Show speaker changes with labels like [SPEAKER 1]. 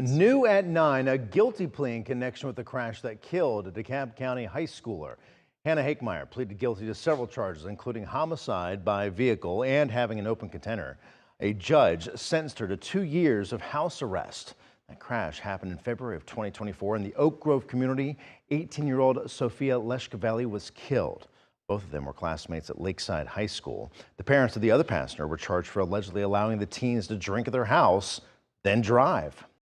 [SPEAKER 1] New at 9, a guilty plea in connection with the crash that killed a DeKalb County high schooler. Hackemeyer pleaded guilty to several charges, including homicide by vehicle and having an open container. A judge sentenced her to 2 years of house arrest. That crash happened in February of 2024 in the Oak Grove community. 18-year-old Sophia Leshkavelli was killed. Both of them were classmates at Lakeside High School. The parents of the other passenger were charged for allegedly allowing the teens to drink at their house, then drive.